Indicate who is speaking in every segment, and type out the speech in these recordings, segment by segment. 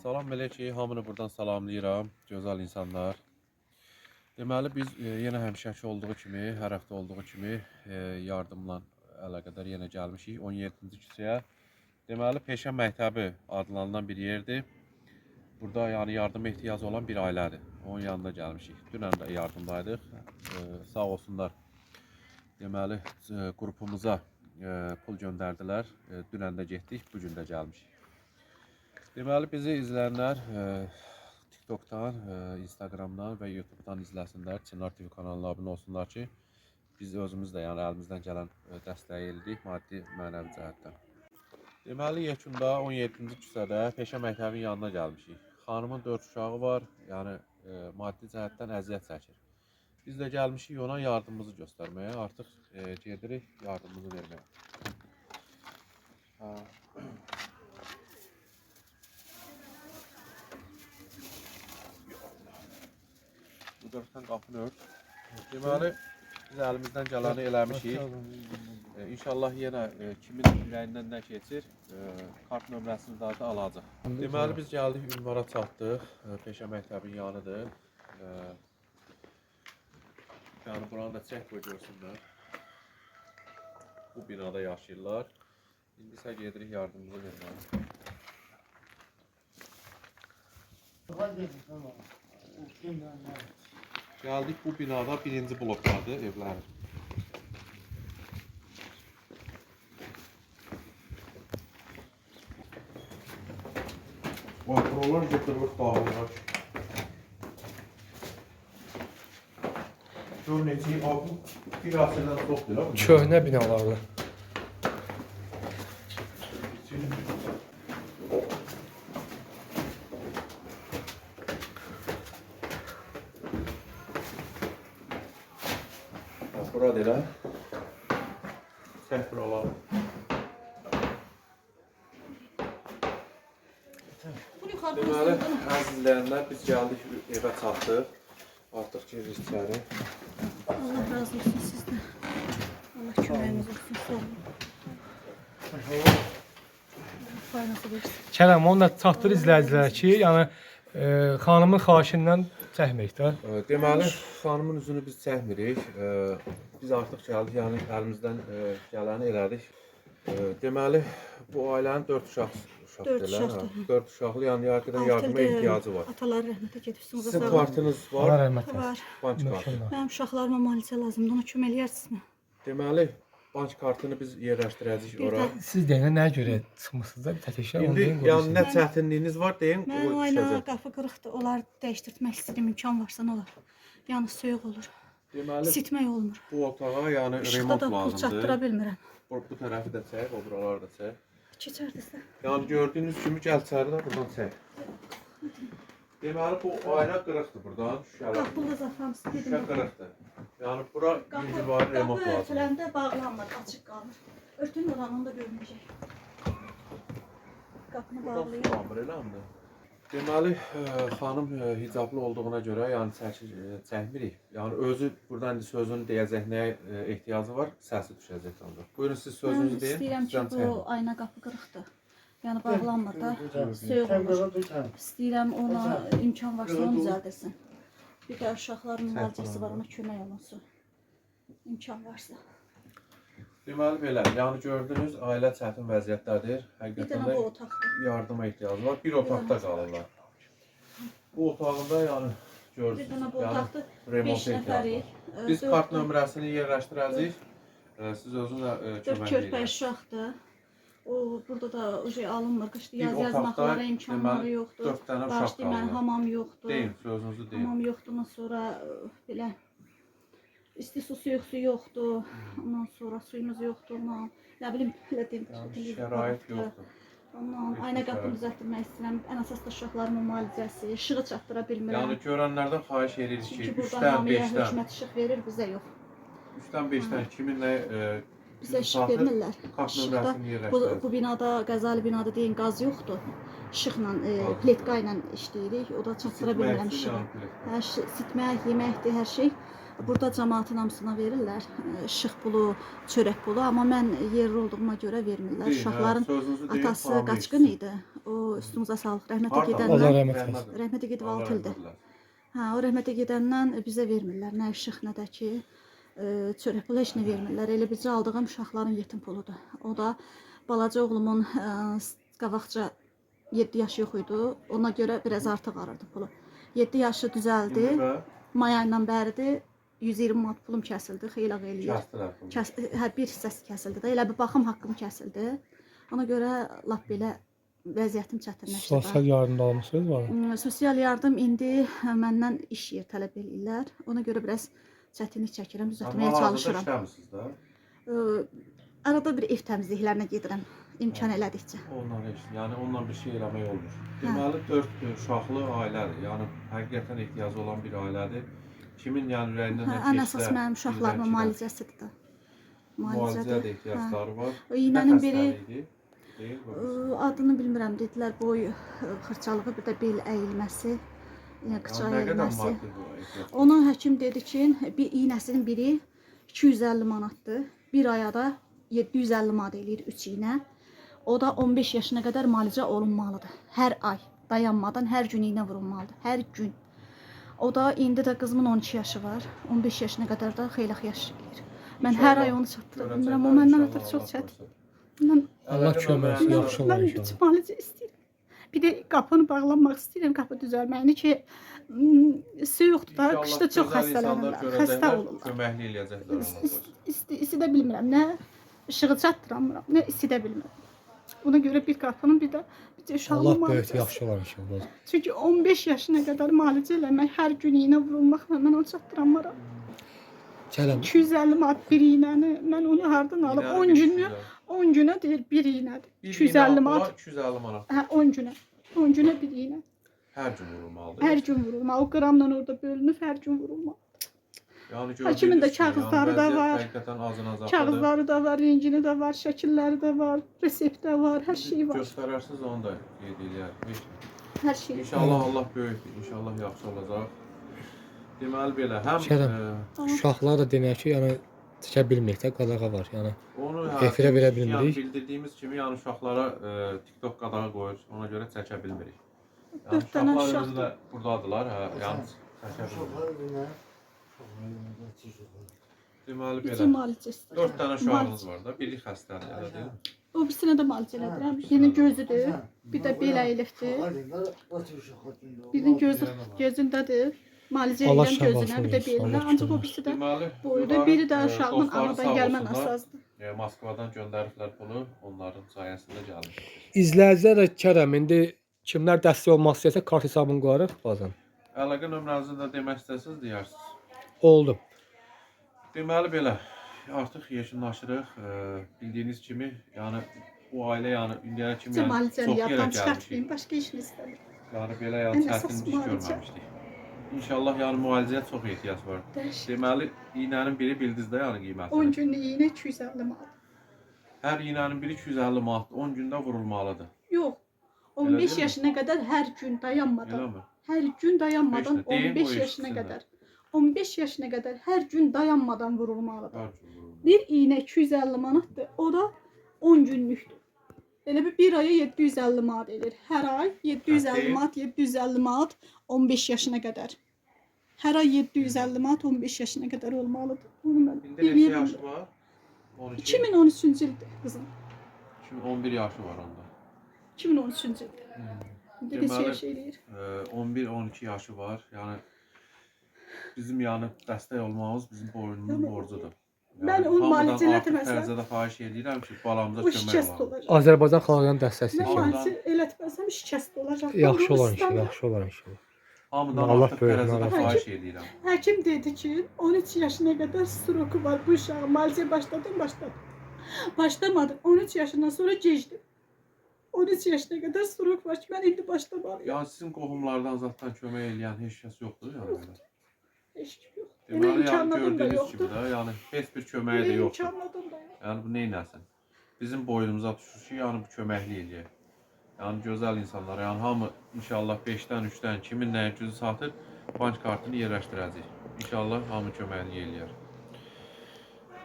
Speaker 1: Salam belə ki, hamını buradan salamlayıram, gözəl insanlar. Deməli, biz yenə həmişəki olduğu kimi, hər həftə olduğu kimi yardımla əlaqədar yenə gəlmişik 17-ci küçəyə. Deməli, Peşə Məktəbi adlanılan bir yerdir. Burada yəni yardıma ehtiyacı olan bir ailədir. Onun yanında gəlmişik. Dünən də yardımdaydıq. Sağ olsunlar. Deməli, qrupumuza pul göndərdilər. Dünən də getdik, bugün də gəlmişik. Deməli, bizi izləyənlər TikTok'dan, Instagram'dan və YouTube'dan izləsinlər. Çınar TV kanalına abunə olsunlar ki, biz özümüz də yəni əlimizdən gələn dəstəyi elədik maddi, mənəvi cəhətdən. Deməli, yekunda 17-ci küçədə Peşə Məktəbinin yanına gəlmişik. Xanımın 4 uşağı var, yəni maddi cəhətdən əziyyət çəkir. Biz də gəlmişik ona yardımımızı göstərməyə, artıq gedirik yardımımızı verməyə. Bu dörtdən qapını ört. Deməli, biz əlimizdən gələni eləmişik. İnşallah yenə kimin ürəyindən nə keçir, kart nömrəsini də alacaq. Deməli, biz gəldik, ünvana çatdıq. Peşə Məktəbinin yanıdır. Yəni, buranı da çək qoy görsünlər. Bu binada yaşayırlar. İndi isə gedirik yardımımızı verməyə. Gəldik, bu binada birinci blokdadır evlərin. Buralar götürülür dağılır. Gör necə, bu bir asırdan çoxdur la.
Speaker 2: Köhnə binalardır.
Speaker 1: Burada elə. Çək buraları. Deməli, əziz izləyənlər, biz gəldik, evə çatdıq. Artıq giririk içəri.
Speaker 3: Allah razı olsun sizdən. Allah köməyiniz olsun, sağ olun. Faydası versin.
Speaker 2: Kərəm, onu da çatdır izləyicilərə ki, yəni xanımın xahişindən çəkməyik də.
Speaker 1: Deməli, xanımın üzünü biz çəkmirik. Biz artıq gəldik, yəni əlimizdən gələni elədik. Deməli, bu ailənin 4 uşaqdır. 4 uşaqlı, yəni yardıma ehtiyacı var.
Speaker 3: Atalar rəhmətə gedibsiniz.
Speaker 1: Sizin kartınız
Speaker 2: Allah
Speaker 1: var,
Speaker 2: rəhmət eləsin.
Speaker 3: Var.
Speaker 1: bank kartı.
Speaker 3: Mənim uşaqlarıma müalicə lazımdır, ona kömək eləyərsiniz.
Speaker 1: Deməli, bank kartını biz yerləşdirəcəyik ora.
Speaker 2: Siz deyən nəyə görə çıxmısınız da tətəklər?
Speaker 1: İndi yəni nə çətinliyiniz var deyin,
Speaker 3: Mənim
Speaker 1: o
Speaker 3: ayna
Speaker 1: düşəcək.
Speaker 3: qapı qırıqdır, onları dəyişdirmək istəyirəm, imkan varsa nə olar. Yəni soyuq olur,
Speaker 1: Deməli,
Speaker 3: isitmək olmur.
Speaker 1: bu otağa yəni
Speaker 3: İşıqda
Speaker 1: remont
Speaker 3: da pul çatdıra
Speaker 1: lazımdır.
Speaker 3: bilmirəm.
Speaker 1: Bu tərəfi də çək, o buraları da çək.
Speaker 3: Keçərdinizsə.
Speaker 1: Yəni gördüyünüz kimi gəl içəridə buradan çək. Deməli, bu ayna qırıqdır buradan, şüşələr.
Speaker 3: Qapını zafam
Speaker 1: Şüşə
Speaker 3: istəyirəm.
Speaker 1: qırıqdır. Yəni bura individual remont
Speaker 3: Qapı
Speaker 1: lazımdır.
Speaker 3: örtüləndə bağlanmır, açıq qalır. Örtünün oranını da görməyəcək. Qapını bağlayın.
Speaker 1: Bağlayır, eləmi? Deməli, xanım hicablı olduğuna görə, yəni çəkmirik. Yəni özü buradan indi sözünü deyəcək nəyə ehtiyacı var, səsi düşəcək ancaq. Buyurun siz
Speaker 3: Mən
Speaker 1: sözünüzü deyin.
Speaker 3: istəyirəm ki,
Speaker 1: sizdən
Speaker 3: bu
Speaker 1: çəkmir.
Speaker 3: ayna qapı qırıqdır. Yəni bağlanmır da, soyuq olur. İstəyirəm ona imkan varsa onu düzəldirsin. Bir də uşaqların müalicəsi var, ona kömək olunsun. İmkan varsa.
Speaker 1: Deməli belə, yəni gördünüz, ailə çətin vəziyyətdədir.
Speaker 3: Bir
Speaker 1: Həqiqətən
Speaker 3: dənə bu
Speaker 1: də
Speaker 3: otaqdır.
Speaker 1: yardıma ehtiyacı var. Bir otaqda qalırlar. Bu otağında yəni
Speaker 3: Bir
Speaker 1: görürsünüz,
Speaker 3: dənə bu
Speaker 1: yəni
Speaker 3: otaqdır, 5
Speaker 1: remont ehtiyacı var.
Speaker 3: nəfərik.
Speaker 1: Biz kart nömrəsini yerləşdirəcəyik. Siz özünüz
Speaker 3: 4
Speaker 1: kömək
Speaker 3: körpə
Speaker 1: edirsiniz.
Speaker 3: uşaqdır. O burada da alınmır, qışda
Speaker 1: Bir
Speaker 3: yaz
Speaker 1: otaqda
Speaker 3: yazmaqlara imkanları
Speaker 1: deməli,
Speaker 3: yoxdur.
Speaker 1: 4 dənə uşaq
Speaker 3: Bağışlayın, mənim
Speaker 1: qalır.
Speaker 3: hamam yoxdur.
Speaker 1: Deyin, sözünüzü deyin.
Speaker 3: Hamam yoxdur, sonra belə isti su yoxdur. Ondan sonra suyumuz yoxdur. Nə bilim, belə deyim.
Speaker 1: Yəni şərait yoxdur.
Speaker 3: Ondan ayna qapını düzəltdirmək istəyirəm. Ən əsas da uşaqlarımın müalicəsi, işığı çatdıra bilmirəm.
Speaker 1: Yəni görənlərdən xahiş edirik ki,
Speaker 3: Çünki burada
Speaker 1: 3-dən
Speaker 3: hamıya
Speaker 1: 5-dən,
Speaker 3: hökumət işıq verir, bizə yox.
Speaker 1: 3-dən 5-dən kimin nə
Speaker 3: Bizə işıq vermirlər.
Speaker 1: kart
Speaker 3: İşıqda
Speaker 1: nömrəsini
Speaker 3: bu
Speaker 1: yerləşdirəcək.
Speaker 3: binada, qəzali binada deyin qaz yoxdur. İşıqla, pletka ilə işləyirik. O da çatdıra bilmirəm işığı. Hər şey, sitmək, yeməkdir, hər şey. Burada cəmaatın hamısına verirlər. İşıq pulu, çörək pulu. Amma mən yerli olduğuma görə vermirlər. Uşaqların atası qaçqın idi. O üstümüzə sağlıq. Rəhmətə
Speaker 1: Hardan?
Speaker 3: gedəndən.
Speaker 2: Allah rəhmət eləsin.
Speaker 3: Rəhmətə gedib
Speaker 1: Allah
Speaker 3: 6 ildir.
Speaker 1: rəhmət eləsin.
Speaker 3: Hə, o rəhmətə gedəndən bizə vermirlər. Nə işıq, nə də ki, çörək pulu heç nə vermirlər. Elə bizcə aldığım uşaqların yetim puludur. O da balaca oğlumun qabaqca 7 yaşı yox idi. Ona görə biraz artıq alırdı pulu. 7 yaşı düzəldi.
Speaker 1: İndi və
Speaker 3: May ayından bəridir 120 manat pulum kəsildi. Xeyli eləyir.
Speaker 1: kəsdilər pulu.
Speaker 3: Hər bir hissəsi kəsildi də. Elə bir baxım haqqım kəsildi. Ona görə lap belə vəziyyətim çətinləşdi.
Speaker 2: Sosial yardım almısınız var?
Speaker 3: Sosial yardım indi məndən iş yer tələb eləyirlər. Ona görə biraz çətinlik çəkirəm, düzəltməyə çalışıram.
Speaker 1: İşləmisiniz də.
Speaker 3: Arada bir ev təmizliklərinə gedirəm, imkan elədikcə.
Speaker 1: Ondan heç, yəni onunla bir şey eləmək olmur. Deməli 4 uşaqlı ailədir. Yəni həqiqətən ehtiyacı olan bir ailədir. Kimin yəni ürəyindən nə keçsə,
Speaker 3: Ən əsas mənim uşaqlarımın müalicəsidir də.
Speaker 1: müalicəyə də ehtiyacları var.
Speaker 3: İynənin
Speaker 1: Nə
Speaker 3: biri
Speaker 1: xəstəliyi idi? Deyil, bu.
Speaker 3: adını bilmirəm dedilər, boy xırçalığı, bir də bel əyilməsi, yəni qıç
Speaker 1: Yəni nə qədər
Speaker 3: əyilməsi.
Speaker 1: maddi bu ehtiyac?
Speaker 3: Ona həkim dedi ki, bir iynəsinin biri 250 manatdır. Bir aya da 750 manat eləyir 3 iynə. O da 15 yaşına qədər müalicə olunmalıdır. Hər ay dayanmadan hər gün iynə vurulmalıdır. Hər gün. O da indi də qızımın 12 yaşı var. 15 yaşına qədər də xeyli yaşayır. Mən hər ay onu çatdıra bilmirəm. O məndən ötürü çox çətin. Mən
Speaker 2: Allah kömək olsun, yaxşı olar
Speaker 3: Mən
Speaker 2: inşallah.
Speaker 3: bütün müalicə istəyirəm. Bir də qapını bağlanmaq istəyirəm, qapı düzəlməyini ki, su yoxdur da, qışda çox xəstələnirlər, xəstə olurlar.
Speaker 1: Köməkli eləyəcəklər ona.
Speaker 3: İstidə bilmirəm, nə işığı çatdıramıram, nə istidə bilmirəm. Buna görə bir qapının, bir də uşağımın
Speaker 2: Allah böyük
Speaker 3: müalicəsi.
Speaker 2: yaxşı olar inşallah.
Speaker 3: Çünki 15 yaşına qədər müalicə eləmək, hər gün iynə vurulmaqla mən onu çatdıramıram.
Speaker 2: Gəlin.
Speaker 3: 250 manat bir iynəni, mən onu hardan alıb 10 günə deyir bir iynədir. 250 manat.
Speaker 1: 250 manat.
Speaker 3: Hə, 10 günə. 10 günə bir iynə.
Speaker 1: Hər gün vurulmalıdır.
Speaker 3: Hər gün vurulma. O qramla orada bölünüb hər gün vurulma.
Speaker 1: Yəni
Speaker 3: Həkimin də
Speaker 1: gördüyünüz kimi,
Speaker 3: kağızları da
Speaker 1: vəziyyət
Speaker 3: var.
Speaker 1: Həqiqətən azın-azaqlıdır.
Speaker 3: Kağızları da var, rengini də var, şəkilləri də var, resept də var, hər şey var.
Speaker 1: Göstərərsiniz onu da qeyd eləyək.
Speaker 3: Hər şey.
Speaker 1: İnşallah Allah böyükdür. İnşallah yaxşı olacaq. Deməli belə həm
Speaker 2: Şərəm. Uşaqlar da demək ki, yəni çəkə bilmir də, qadağa var. Yəni
Speaker 1: onu
Speaker 2: efirə verə bilmirik.
Speaker 1: Yəni bildirdiyimiz kimi yəni uşaqlara TikTok qadağı qoyur. Ona görə çəkə bilmirik. Yəni
Speaker 3: 4 dənə
Speaker 1: uşaqlar
Speaker 3: uşaq.
Speaker 1: özü də burdadılar, hə, yəni çəkə bilmirik. Deməli belə
Speaker 3: Bütün müalicə istəyir.
Speaker 1: 4 dənə uşağınız var da, biri xəstədir, elə deyil?
Speaker 3: O birisinə də müalicə elədirəm. Birinin gözüdür, bir də bel əyilibdir. Birinin gözündədir. Müalicə
Speaker 2: Allah
Speaker 3: edirəm
Speaker 2: şəfa
Speaker 3: gözünə, bir də
Speaker 2: olsun,
Speaker 3: belinə.
Speaker 2: Allah
Speaker 3: Ancaq o
Speaker 2: kömək
Speaker 3: birisi də
Speaker 1: Deməli,
Speaker 3: boyda, biri də uşağımın
Speaker 1: dostları
Speaker 3: anadan
Speaker 1: sağ
Speaker 3: gəlmə
Speaker 1: olsunlar.
Speaker 3: nasazdır.
Speaker 1: Moskvadan göndəriblər pulu, onların sayəsində gəlmiş.
Speaker 2: İzləyicilər də Kərəm indi kimlər dəstək olmaq istəyirsə kart hesabını qoyarıq bazan.
Speaker 1: Əlaqə nömrənizi də demək istəsəniz deyirsiniz.
Speaker 2: Oldu.
Speaker 1: Deməli belə, artıq yekunlaşırıq. Bildiyiniz kimi, yəni bu ailə yəni indiyə kimi yəni,
Speaker 3: Müalicəni
Speaker 1: çox yerə
Speaker 3: yaddan
Speaker 1: gəlmişik.
Speaker 3: çıxartmayın, başqa işini istəmirəm.
Speaker 1: Yəni belə yəni
Speaker 3: Ən əsas
Speaker 1: çətin iş
Speaker 3: müalicə.
Speaker 1: görməmişdik. İnşallah yəni müalicəyə çox ehtiyac var. Deməli, iynənin biri bildizdə yəni
Speaker 3: 10
Speaker 1: qiyməti.
Speaker 3: günlük iynə 250 manat.
Speaker 1: Hər iynənin biri 250 manat, 10 gündə vurulmalıdır.
Speaker 3: Yox.
Speaker 1: Elə
Speaker 3: 15
Speaker 1: deyilmi?
Speaker 3: yaşına qədər hər gün dayanmadan,
Speaker 1: Eləmi?
Speaker 3: hər gün dayanmadan
Speaker 1: İşte, deyim
Speaker 3: 15
Speaker 1: bu
Speaker 3: yaşına
Speaker 1: eşitsinlər.
Speaker 3: qədər. 15 yaşına qədər hər gün dayanmadan vurulmalıdır.
Speaker 1: Hər gün vurulmalıdır.
Speaker 3: Bir iynə 250 manatdır. O da 10 günlükdür. Elə bir aya 750 manat edir. Hər ay 750
Speaker 1: Bəs
Speaker 3: manat, 750 manat 15 yaşına qədər. Hər ay 750 manat 15 yaşına qədər olmalıdır. Onu mən
Speaker 1: İndi neçə yaşı var? 12.
Speaker 3: 2013-cü ildir qızım.
Speaker 1: 11 yaşı var onda.
Speaker 3: 2013-cü ildir. İndi neçə
Speaker 1: Deməli,
Speaker 3: yaş eləyir?
Speaker 1: 11-12 yaşı var. Yəni bizim yəni dəstək olmağımız bizim boynumuzun borcudur.
Speaker 3: Mən onun müalicəsinə etməsəm,
Speaker 1: Fərzədə xahiş edirəm ki, balamıza
Speaker 3: o
Speaker 1: kömək
Speaker 3: şikəst
Speaker 1: olaq.
Speaker 3: olacaq.
Speaker 2: Azərbaycan xalqının
Speaker 3: Mən
Speaker 2: dəstəkçisi.
Speaker 3: müalicə elətməsəm şikəst olacaq.
Speaker 2: Yaxşı
Speaker 3: Mən bunu
Speaker 2: olar inşallah,
Speaker 3: istəmirəm.
Speaker 2: yaxşı olar inşallah.
Speaker 1: Hamıdan
Speaker 2: Allah
Speaker 1: artıq
Speaker 2: böyük,
Speaker 1: fərzədə
Speaker 2: Allah
Speaker 1: xahiş edirəm.
Speaker 3: Həkim dedi ki, 13 yaşına qədər stroku var bu uşağın. Müalicə başladım. Başlamadım. 13 yaşından sonra gecdi. 13 yaşına qədər strok var ki, mən indi başlamalıyım.
Speaker 1: Yəni sizin qohumlardan zaten kömək eləyən heç kəs yoxdur yəni.
Speaker 3: Heç kim yox.
Speaker 1: Deməli, yəni
Speaker 3: imkanladım da
Speaker 1: gördüyünüz
Speaker 3: yoxdur.
Speaker 1: kimi də, yəni heç bir köməyi də yoxdur.
Speaker 3: İmkanladım da yox.
Speaker 1: Yəni bu neynəsin? Bizim boynumuza düşür ki, yəni bu köməkli eləyək. Yəni gözəl insanlar, yəni hamı inşallah 5-dən 3-dən kimin nəyə gücü çatır, bank kartını yerləşdirəcək. İnşallah hamı köməkli eləyər.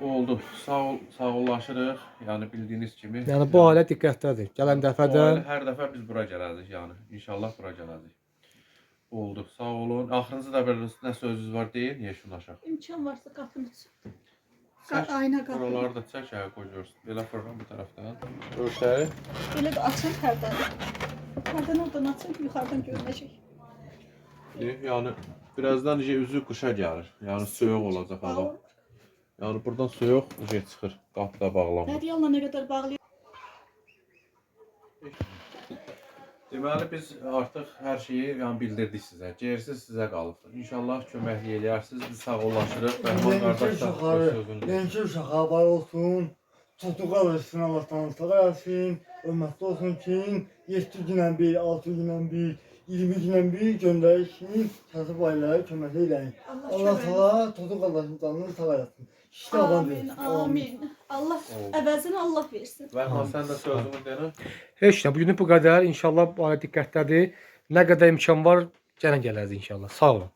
Speaker 1: Oldu. Sağollaşırıq. Yəni bildiyiniz kimi.
Speaker 2: Yəni bu ailə diqqətdədir. Gələn
Speaker 1: Bu
Speaker 2: dəfədən
Speaker 1: ailə hər dəfə biz bura gələcəyik yəni. İnşallah bura gələcəyik. Oldu. Sağ olun. Axırıncı da bir nə sözünüz var deyin, yeşunlaşaq.
Speaker 3: İmkan varsa qapını
Speaker 1: Çək,
Speaker 3: ayna qapını.
Speaker 1: buraları da çək, həyə qoy görsün. Belə fırlan bu tərəfdən. Görsəy.
Speaker 3: Belə də açın pərdəni. Pərdəni oradan açın, yuxarıdan görünəcək.
Speaker 1: Yəni birazdan üzü qışa gəlir. Yəni soyuq olacaq hava. Yəni buradan soyuq çıxır. Qapı da bağlanmır.
Speaker 3: Hədiyyalla nə qədər bağlayır?
Speaker 1: Deməli biz artıq hər şeyi yəni bildirdik sizə. Gerisi sizə qalıbdır. İnşallah köməklik eləyərsiniz. Biz sağollaşırıq. Bəhman qardaş da sözünü.
Speaker 4: Lençi uşağı var olsun. Çocuğa versin Allah tanrısı versin. Hörmətli olsun ki 7 gündən bir, 6 gündən bir, 20 gündən bir göndərişin kasıb ailələrə kömək eləyin. Allah sağ çocuk Allah'ın canını sağ eləsin. İşte adam
Speaker 3: Amin,
Speaker 4: versin.
Speaker 3: amin. Allah əvəzini Allah versin.
Speaker 1: Bəhman sən də sözünü denə.
Speaker 2: heç nə. Bu gün bu qədər. İnşallah bu ailə diqqətdədir. Nə qədər imkan var, gələn gələrdik inşallah. Sağ olun.